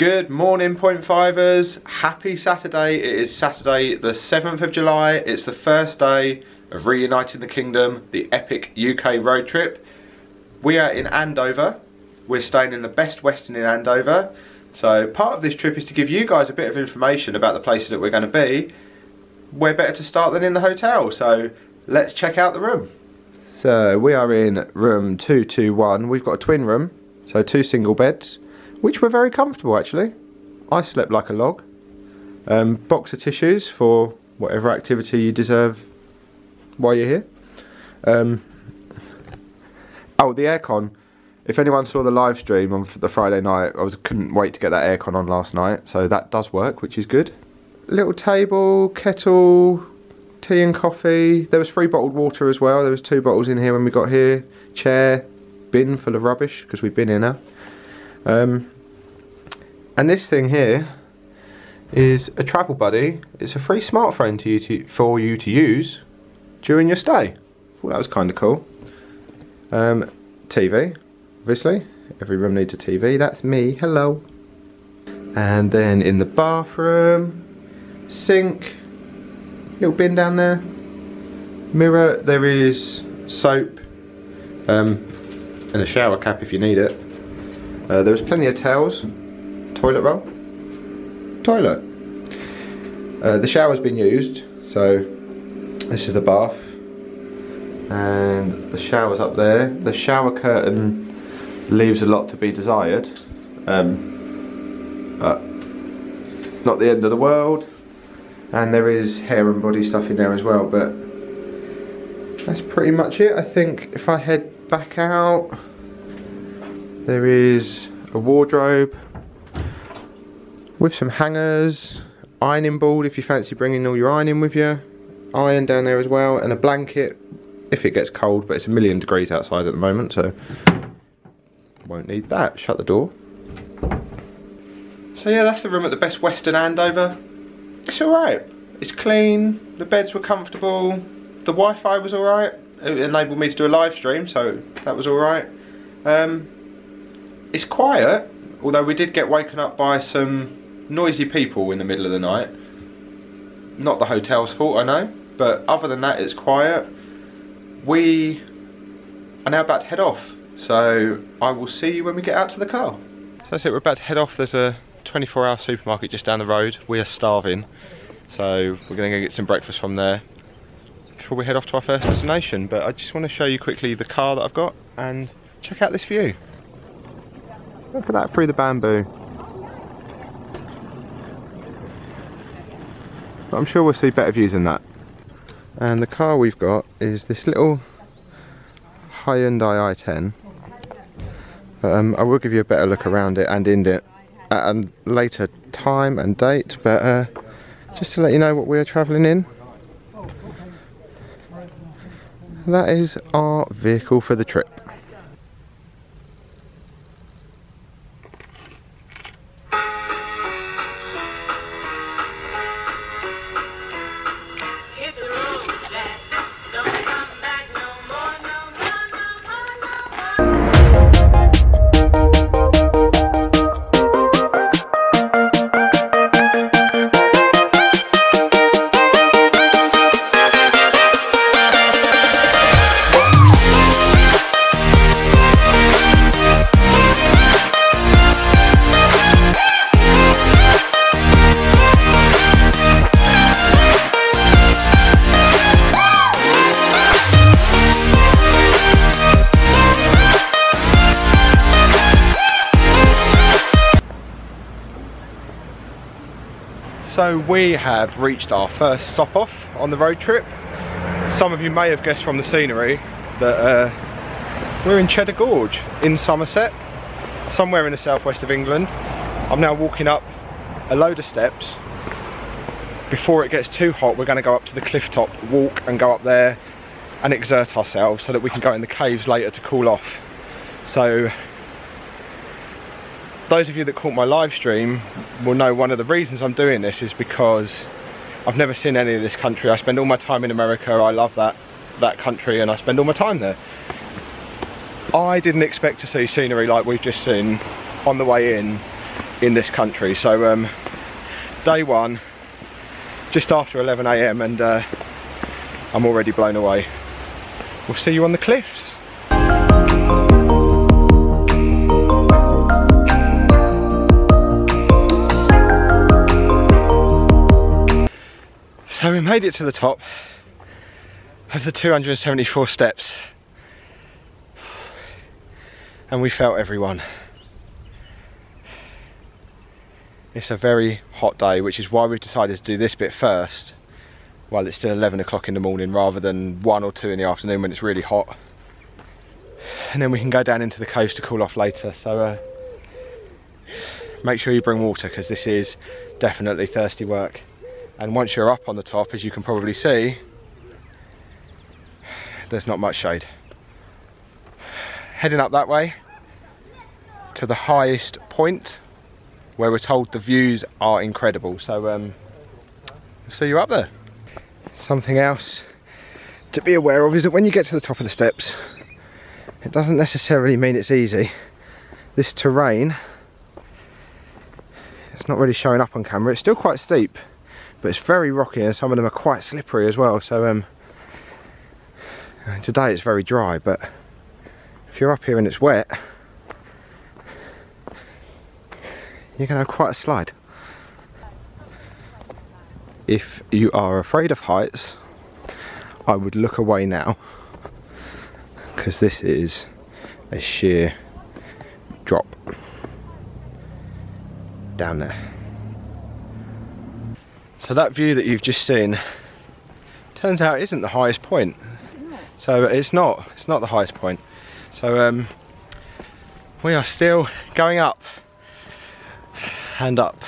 Good morning, Point Fivers. Happy Saturday. It is Saturday the 7th of July. It's the first day of reuniting the kingdom, the epic UK road trip. We are in Andover. We're staying in the Best Western in Andover. So part of this trip is to give you guys a bit of information about the places that we're going to be. Where better to start than in the hotel? So let's check out the room. So we are in room 221. We've got a twin room, so 2 single beds, which were very comfortable actually. I slept like a log. Box of tissues for whatever activity you deserve while you're here. Oh, the aircon. If anyone saw the live stream on the Friday night, couldn't wait to get that aircon on last night, so that does work, which is good. Little table, kettle, tea and coffee. There was 3 bottled water as well. There was 2 bottles in here when we got here. Chair, bin full of rubbish because we've been in there. And this thing here is a travel buddy. It's a free smartphone for you to use during your stay. I thought that was kind of cool. TV, obviously. Every room needs a TV. That's me. Hello. And then in the bathroom, sink, little bin down there, mirror. There is soap and a shower cap if you need it. There was plenty of towels. Toilet roll, toilet. The shower's been used, so this is the bath, and the shower's up there. The shower curtain leaves a lot to be desired, but not the end of the world. And there is hair and body stuff in there as well, but that's pretty much it. I think if I head back out, there is a wardrobe with some hangers, ironing board if you fancy bringing all your ironing with you, iron down there as well, and a blanket if it gets cold, but it's 1,000,000 degrees outside at the moment, so won't need that. Shut the door. So yeah, that's the room at the Best Western Andover. It's alright. It's clean, the beds were comfortable, the Wi-Fi was alright. It enabled me to do a live stream, so that was alright. It's quiet, although we did get woken up by some noisy people in the middle of the night. Not the hotel's fault, I know, but other than that it's quiet. We are now about to head off, so I will see you when we get out to the car. So that's it, we're about to head off. There's a 24-hour supermarket just down the road. We are starving, so we're going to go get some breakfast from there before we head off to our first destination. But I just want to show you quickly the car that I've got and check out this view. Look at that through the bamboo. But I'm sure we'll see better views than that. And the car we've got is this little Hyundai i10. I will give you a better look around it and in it at a later time and date, but just to let you know what we are travelling in. That is our vehicle for the trip. So we have reached our first stop off on the road trip. Some of you may have guessed from the scenery that we're in Cheddar Gorge in Somerset, somewhere in the southwest of England. I'm now walking up a load of steps. Before it gets too hot, we're going to go up to the cliff top, walk and go up there and exert ourselves so that we can go in the caves later to cool off. So those of you that caught my live stream will know one of the reasons I'm doing this is because I've never seen any of this country. I spend all my time in America. I love that country and I spend all my time there. I didn't expect to see scenery like we've just seen on the way in. in this country. So day one, just after 11 AM, and I'm already blown away. We'll see you on the cliffs. So we made it to the top of the 274 steps, and we felt everyone. It's a very hot day, which is why we've decided to do this bit first while it's still 11 o'clock in the morning, rather than 1 or 2 in the afternoon when it's really hot. And then we can go down into the coast to cool off later. So make sure you bring water, because this is definitely thirsty work. And once you're up on the top, as you can probably see, there's not much shade. Heading up that way to the highest point, where we're told the views are incredible. So we'll see you up there. Something else to be aware of is that when you get to the top of the steps, it doesn't necessarily mean it's easy. This terrain, it's not really showing up on camera. It's still quite steep, but it's very rocky, and some of them are quite slippery as well. So today it's very dry, but if you're up here and it's wet, you're going to have quite a slide. If you are afraid of heights, I would look away now, because this is a sheer drop down there. So that view that you've just seen, turns out isn't the highest point. So it's not the highest point. So we are still going up and up,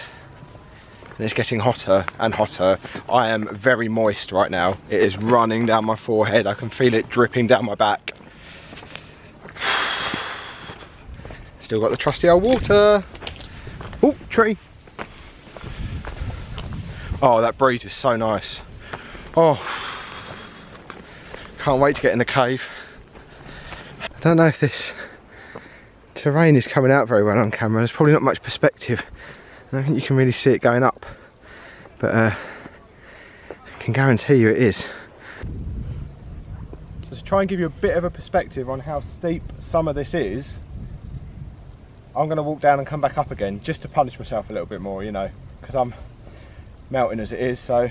and it's getting hotter and hotter. I am very moist right now. It is running down my forehead. I can feel it dripping down my back. Still got the trusty old water. Oh, tree. Oh, that breeze is so nice. Oh, can't wait to get in the cave. I don't know if this terrain is coming out very well on camera. There's probably not much perspective. I don't think you can really see it going up, but I can guarantee you it is. So to try and give you a bit of a perspective on how steep some of this is, I'm going to walk down and come back up again, just to punish myself a little bit more, you know, because I'm melting as it is. So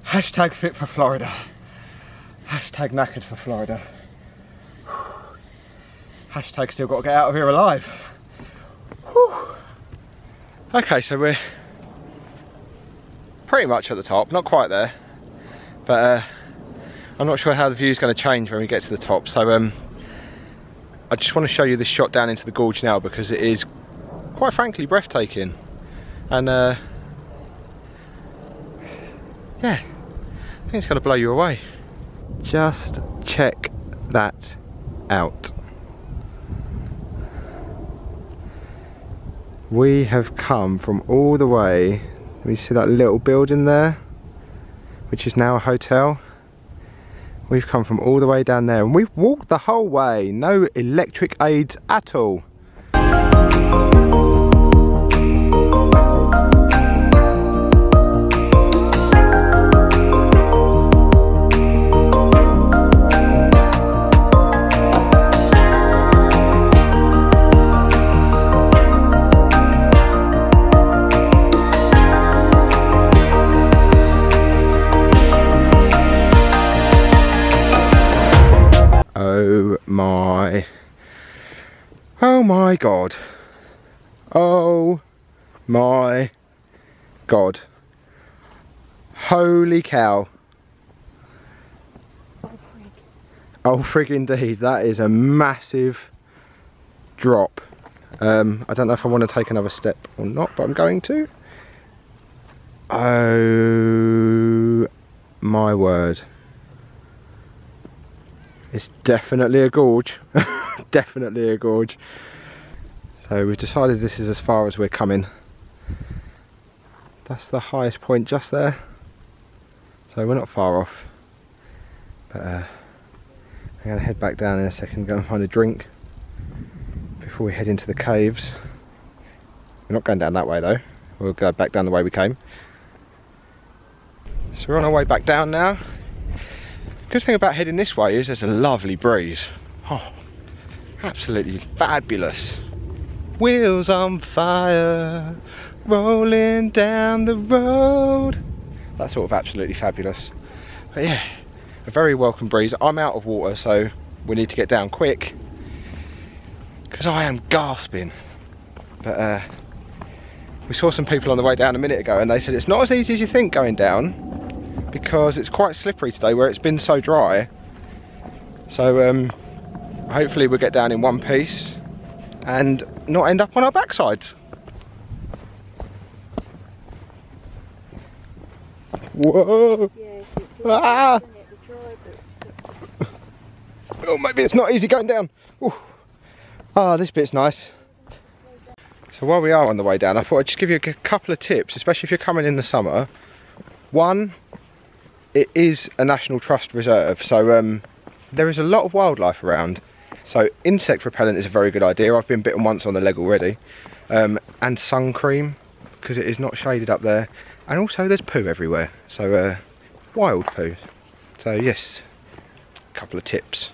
hashtag fit for Florida. Hashtag knackered for Florida. Hashtag still got to get out of here alive. Whew. Okay, so we're pretty much at the top, not quite there, but I'm not sure how the view is going to change when we get to the top. So I just want to show you this shot down into the gorge now, because it is quite frankly breathtaking. And yeah, I think it's going to blow you away. Just check that out. We have come from all the way, let me see that little building there, which is now a hotel. We've come from all the way down there, and we've walked the whole way, no electric aids at all. Oh my god. Oh my god. Holy cow. Oh frig indeed, that is a massive drop. I don't know if I want to take another step or not, but I'm going to. Oh my word. It's definitely a gorge. Definitely a gorge. So we've decided this is as far as we're coming. That's the highest point just there. So we're not far off. But I'm going to head back down in a second, go and find a drink before we head into the caves. We're not going down that way though. We'll go back down the way we came. So we're on our way back down now. Good thing about heading this way is there's a lovely breeze. Oh, absolutely fabulous. Wheels on fire, rolling down the road. That's sort of absolutely fabulous. But yeah, a very welcome breeze. I'm out of water, so we need to get down quick because I am gasping. But we saw some people on the way down a minute ago and they said it's not as easy as you think going down, because it's quite slippery today where it's been so dry. So hopefully we'll get down in one piece and not end up on our backsides. Whoa! Ah! Oh, maybe it's not easy going down. Ooh. Ah, this bit's nice. So while we are on the way down, I thought I'd just give you a couple of tips, especially if you're coming in the summer. One, it is a National Trust reserve, so there is a lot of wildlife around. So insect repellent is a very good idea. I've been bitten once on the leg already. And sun cream, because it is not shaded up there. And also there's poo everywhere, so wild poo. So yes, a couple of tips.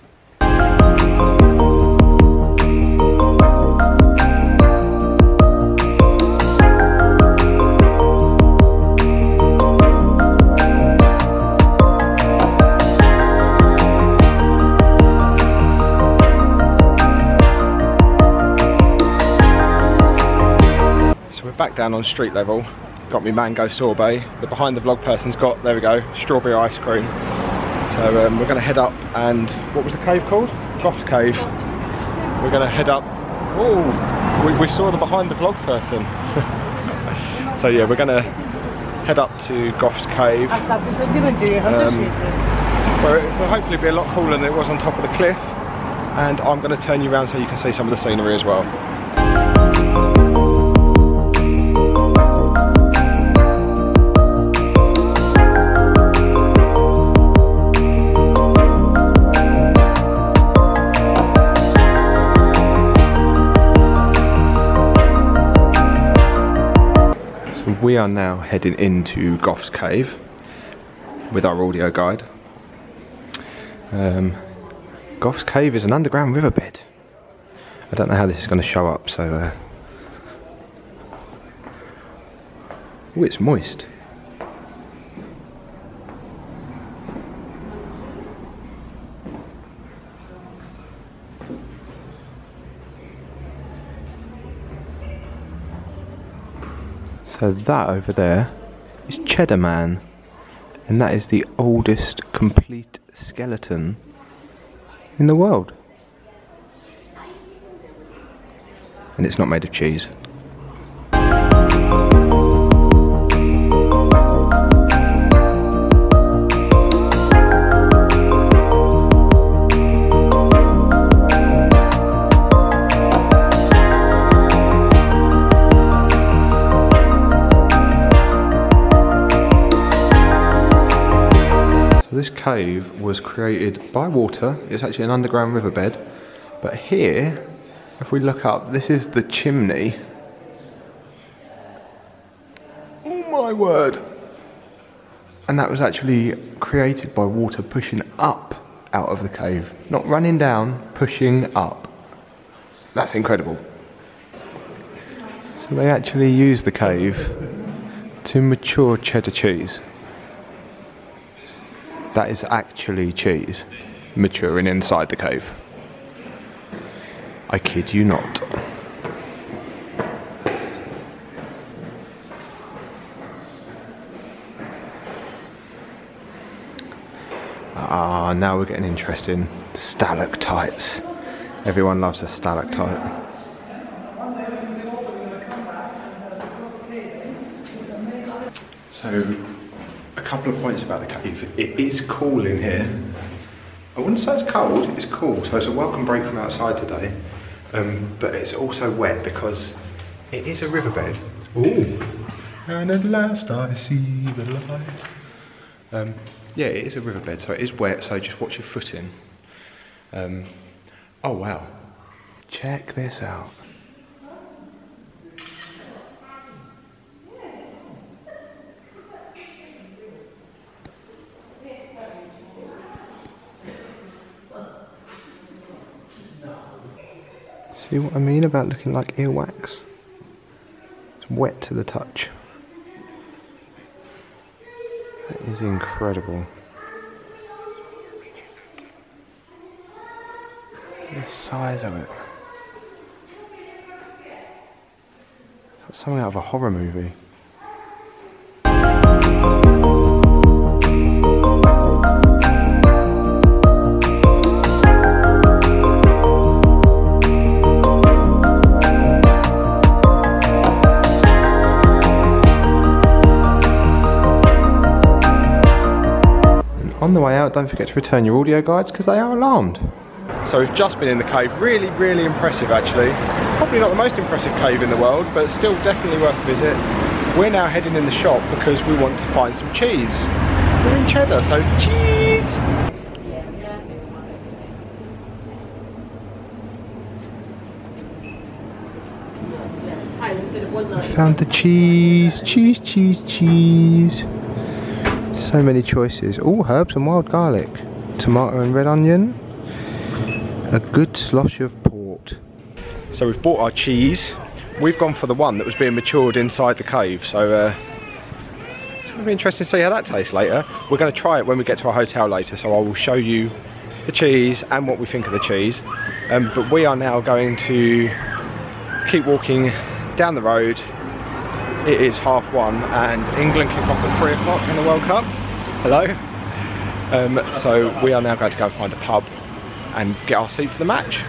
Back down on street level, got me mango sorbet. The behind the vlog person's got, there we go, strawberry ice cream. So we're going to head up, and what was the cave called? Goff's Cave. We're going to head up. Oh, we saw the behind the vlog person. So yeah, we're going to head up to Goff's Cave. Where it will hopefully be a lot cooler than it was on top of the cliff. And I'm going to turn you around so you can see some of the scenery as well. We are now heading into Goff's Cave with our audio guide. Goff's Cave is an underground riverbed. I don't know how this is going to show up, so oh, it's moist. So that over there is Cheddar Man, and that is the oldest complete skeleton in the world. And it's not made of cheese. This cave was created by water. It's actually an underground riverbed, but here, if we look up, this is the chimney. Oh my word! And that was actually created by water pushing up out of the cave, not running down, pushing up. That's incredible. So they actually use the cave to mature cheddar cheese. That is actually cheese maturing inside the cave. I kid you not. Ah, now we're getting interesting. Stalactites. Everyone loves a stalactite. So, a couple of points about the cave. It is cool in here. I wouldn't say it's cold, it's cool, so it's a welcome break from outside today. But it's also wet because it is a riverbed. Ooh. And at last I see the light. Yeah, it is a riverbed, so it is wet, so just watch your footing. Oh wow. Check this out. See what I mean about looking like earwax? It's wet to the touch. That is incredible. The size of it. It's something out of a horror movie. On the way out, don't forget to return your audio guides because they are alarmed. So we've just been in the cave, really, really impressive actually. Probably not the most impressive cave in the world, but still definitely worth a visit. We're now heading in the shop because we want to find some cheese. We're in Cheddar, so cheese! I found the cheese, cheese, cheese, cheese. So many choices. All herbs and wild garlic. Tomato and red onion. A good slosh of port. So we've bought our cheese. We've gone for the one that was being matured inside the cave. So it's going to be interesting to see how that tastes later. We're going to try it when we get to our hotel later. So I will show you the cheese and what we think of the cheese. But we are now going to keep walking down the road. It is 1:30 and England kick off at 3 o'clock in the World Cup. Hello. So we are now going to go and find a pub and get our seat for the match.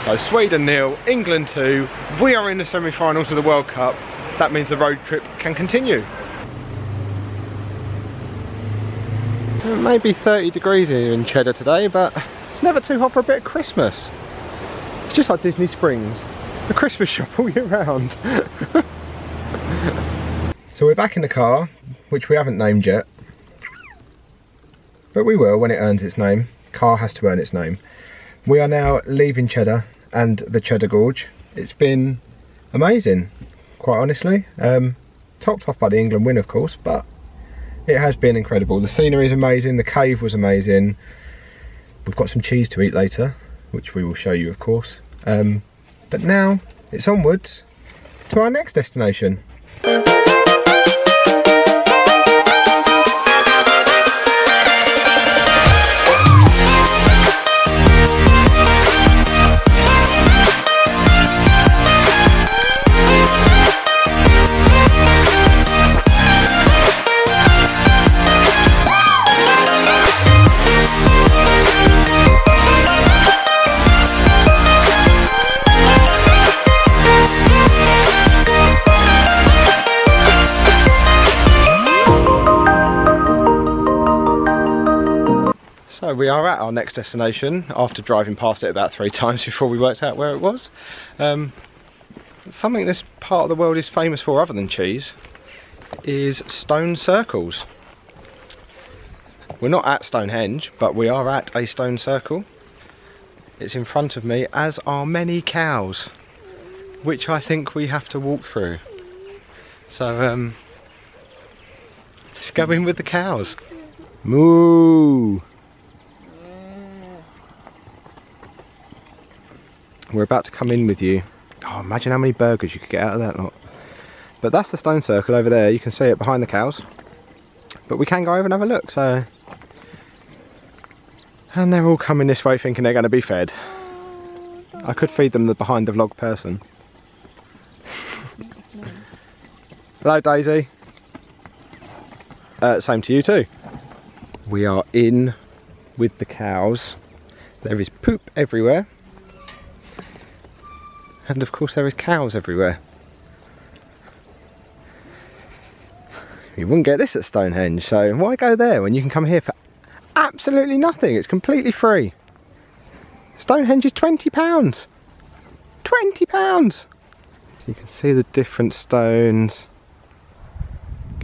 So Sweden 0, England 2. We are in the semi-finals of the World Cup. That means the road trip can continue. It may be 30 degrees here in Cheddar today, but it's never too hot for a bit of Christmas. It's just like Disney Springs, the Christmas shop all year round. So we're back in the car, which we haven't named yet. But we will when it earns its name. Car has to earn its name. We are now leaving Cheddar and the Cheddar Gorge. It's been amazing, quite honestly. Topped off by the England win, of course, but it has been incredible. The scenery is amazing, the cave was amazing. We've got some cheese to eat later, which we will show you, of course. But now it's onwards to our next destination. So we are at our next destination after driving past it about 3 times before we worked out where it was. Something this part of the world is famous for other than cheese is stone circles. We're not at Stonehenge, but we are at a stone circle. It's in front of me, as are many cows, which I think we have to walk through. So let's go in with the cows. Moo! We're about to come in with you. Oh, imagine how many burgers you could get out of that lot. But that's the stone circle over there. You can see it behind the cows. But we can go over and have a look, so... And they're all coming this way thinking they're going to be fed. I could feed them the behind the vlog person. Hello, Daisy. Same to you too. We are in with the cows. There is poop everywhere. And of course there is cows everywhere. You wouldn't get this at Stonehenge, so why go there when you can come here for absolutely nothing? It's completely free. Stonehenge is £20. £20! So you can see the different stones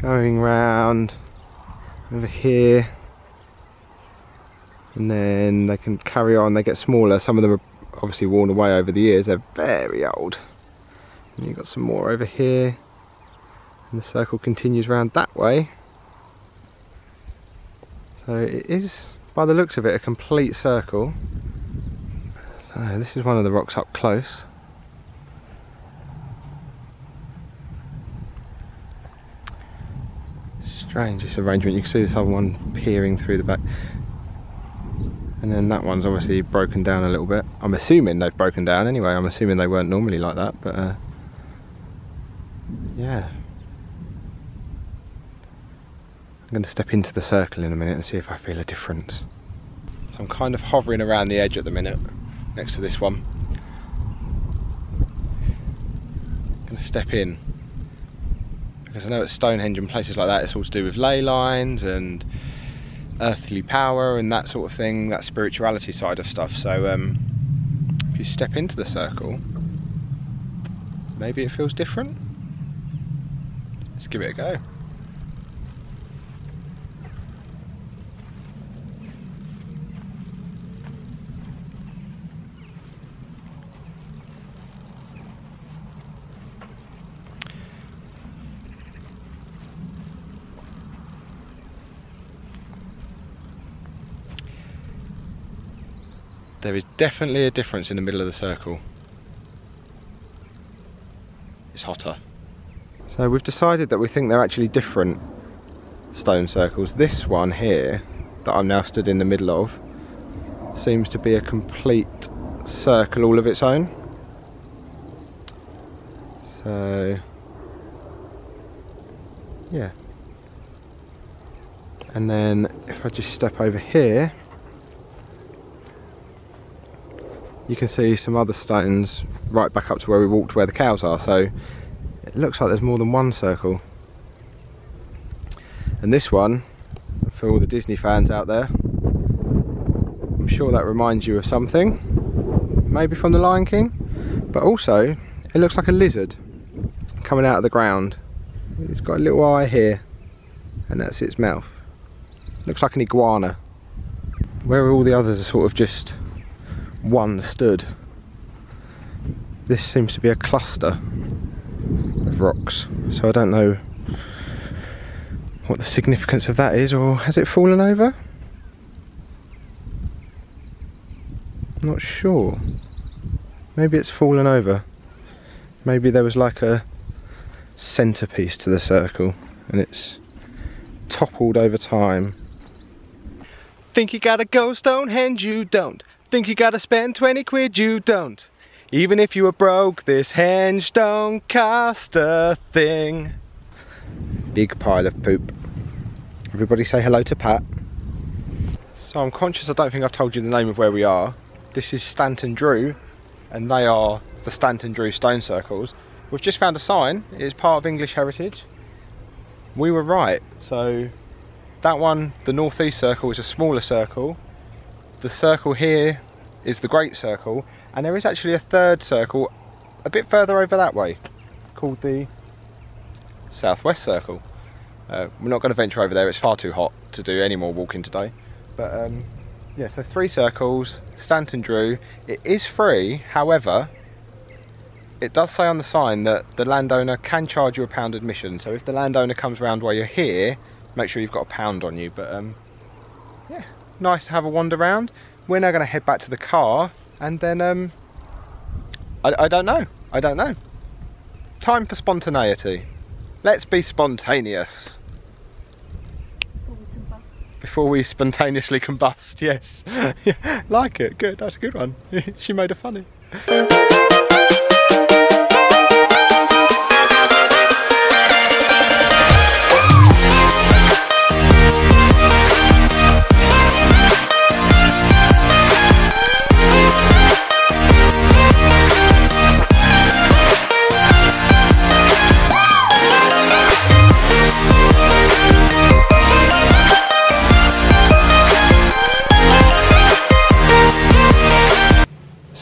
going round over here. And then they can carry on, they get smaller. Some of them are obviously worn away over the years, they're very old. And you've got some more over here. And the circle continues round that way. So it is, by the looks of it, a complete circle. So this is one of the rocks up close. Strange, this arrangement. You can see this other one peering through the back. And then that one's obviously broken down a little bit. I'm assuming they've broken down anyway. I'm assuming they weren't normally like that, but yeah. I'm going to step into the circle in a minute and see if I feel a difference. So I'm kind of hovering around the edge at the minute, next to this one. I'm going to step in, because I know at Stonehenge and places like that it's all to do with ley lines and earthly power and that sort of thing, that spirituality side of stuff. So if you step into the circle, maybe it feels different. Let's give it a go. There is definitely a difference in the middle of the circle. It's hotter. So we've decided that we think they're actually different stone circles. This one here, that I'm now stood in the middle of, seems to be a complete circle all of its own. So, yeah. And then if I just step over here, you can see some other stones right back up to where we walked, where the cows are. So it looks like there's more than one circle. And this one, for all the Disney fans out there, I'm sure that reminds you of something, maybe from The Lion King, but also it looks like a lizard coming out of the ground. It's got a little eye here, and that's its mouth. Looks like an iguana. Where all the others are sort of just one stood, this seems to be a cluster of rocks, so I don't know what the significance of that is, or has it fallen over? I'm not sure. Maybe it's fallen over. Maybe there was like a centerpiece to the circle and it's toppled over time. Think you gotta go Stonehenge, you don't. Think you gotta spend 20 quid, you don't. Even if you were broke, this henge don't cost a thing. Big pile of poop. Everybody say hello to Pat. So I'm conscious I don't think I've told you the name of where we are. This is Stanton Drew, and they are the Stanton Drew Stone Circles. We've just found a sign. It is part of English heritage. We were right. So that one, the northeast circle, is a smaller circle. The circle here is the Great Circle, and there is actually a third circle a bit further over that way called the Southwest Circle. We're not going to venture over there, it's far too hot to do any more walking today. But yeah, so 3 circles, Stanton Drew. It is free, however, it does say on the sign that the landowner can charge you £1 admission. So if the landowner comes round while you're here, make sure you've got £1 on you. But yeah, nice to have a wander round. We're now going to head back to the car, and then I don't know. Time for spontaneity. Let's be spontaneous. Before we spontaneously combust, yes. Yeah, like it, good, that's a good one. She made it funny.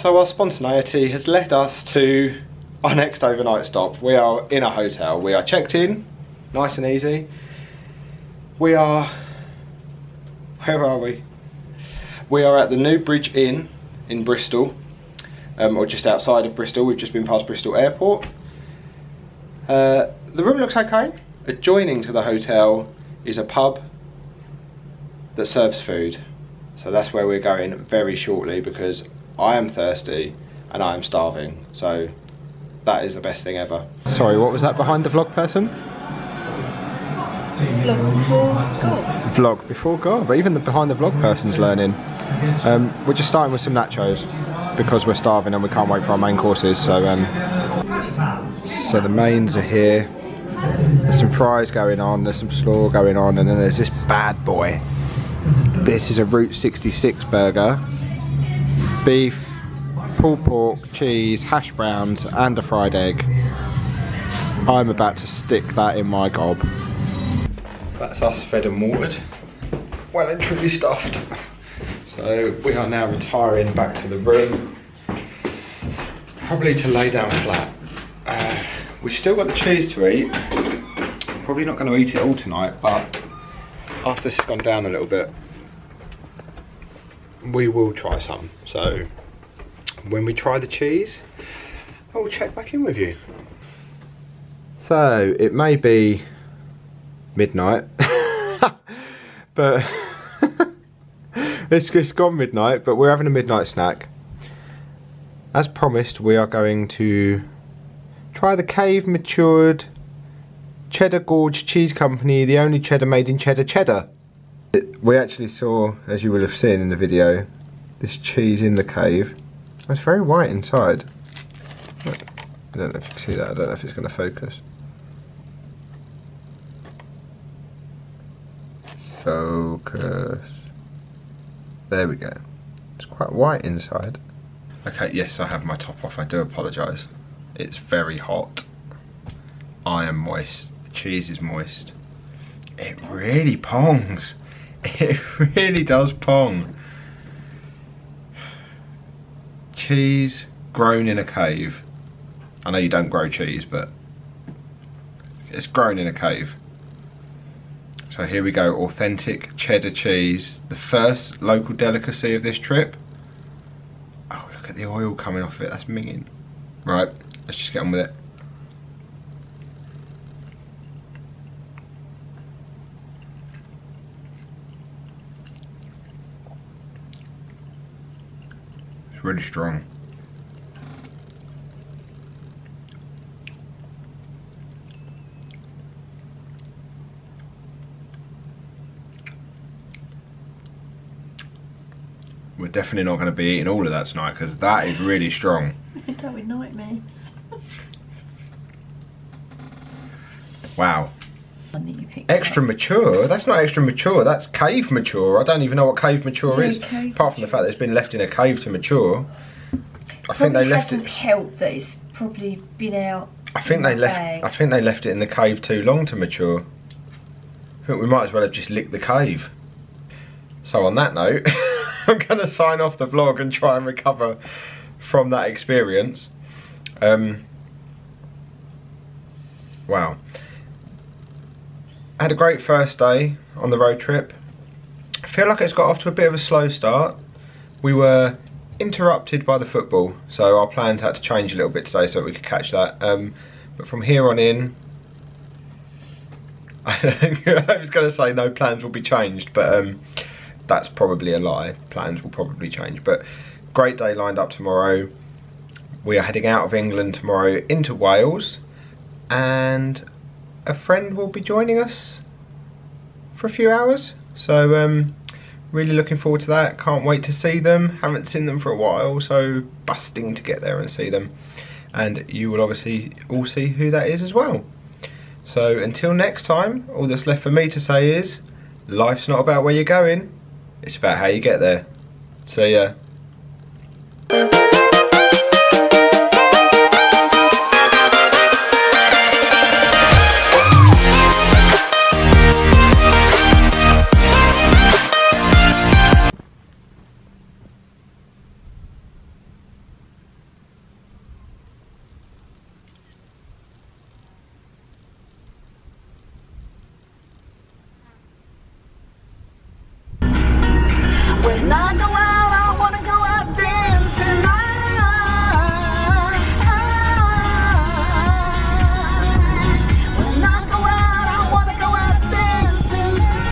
So our spontaneity has led us to our next overnight stop. We are in a hotel. We are checked in, nice and easy. We are, where are we? We are at the New Bridge Inn in Bristol, or just outside of Bristol. We've just been past Bristol Airport. The room looks okay. Adjoining to the hotel is a pub that serves food. So that's where we're going very shortly, because I am thirsty and I am starving. So that is the best thing ever. Sorry, what was that behind the vlog person? Vlog before God. Vlog before God, but even the behind the vlog person's learning. We're just starting with some nachos because we're starving and we can't wait for our main courses. So the mains are here. There's some fries going on, there's some slaw going on, and then there's this bad boy. This is a Route 66 burger. Beef, pulled pork, cheese, hash browns and a fried egg. I'm about to stick that in my gob. That's us fed and watered. Well and truly stuffed. So we are now retiring back to the room. Probably to lay down flat. We've still got the cheese to eat. Probably not going to eat it all tonight, but after this has gone down a little bit, we will try some. So when we try the cheese, I will check back in with you. So it may be midnight, but it's gone midnight, but we're having a midnight snack. As promised, we are going to try the cave matured Cheddar Gorge Cheese Company, the only cheddar made in cheddar. We actually saw, as you will have seen in the video, this cheese in the cave. It's very white inside. I don't know if you can see that, I don't know if it's going to focus. Focus. There we go. It's quite white inside. Okay, yes, I have my top off, I do apologise. It's very hot. I am moist. The cheese is moist. It really pongs. It really does pong. Cheese grown in a cave. I know you don't grow cheese, but it's grown in a cave. So here we go, authentic cheddar cheese. The first local delicacy of this trip. Oh, look at the oil coming off it, that's minging. Right, let's just get on with it. It's really strong. We're definitely not going to be eating all of that tonight because that is really strong. That with nightmares. Wow. Extra mature? That's not extra mature, that's cave mature. I don't even know what cave mature is. Apart from the fact that it's been left in a cave to mature. I think they left it. Help that it's probably been out. I think they left it in the cave too long to mature. I think we might as well have just licked the cave. So on that note, I'm going to sign off the vlog and try and recover from that experience. Wow. I had a great first day on the road trip. I feel like it's got off to a bit of a slow start. We were interrupted by the football, so our plans had to change a little bit today so that we could catch that. But from here on in, I was going to say no plans will be changed, but that's probably a lie. Plans will probably change, but great day lined up tomorrow. We are heading out of England tomorrow into Wales, and a friend will be joining us for a few hours. So really looking forward to that. Can't wait to see them. Haven't seen them for a while, so busting to get there and see them. And you will obviously all see who that is as well. So until next time, all that's left for me to say is, life's not about where you're going, it's about how you get there. See ya.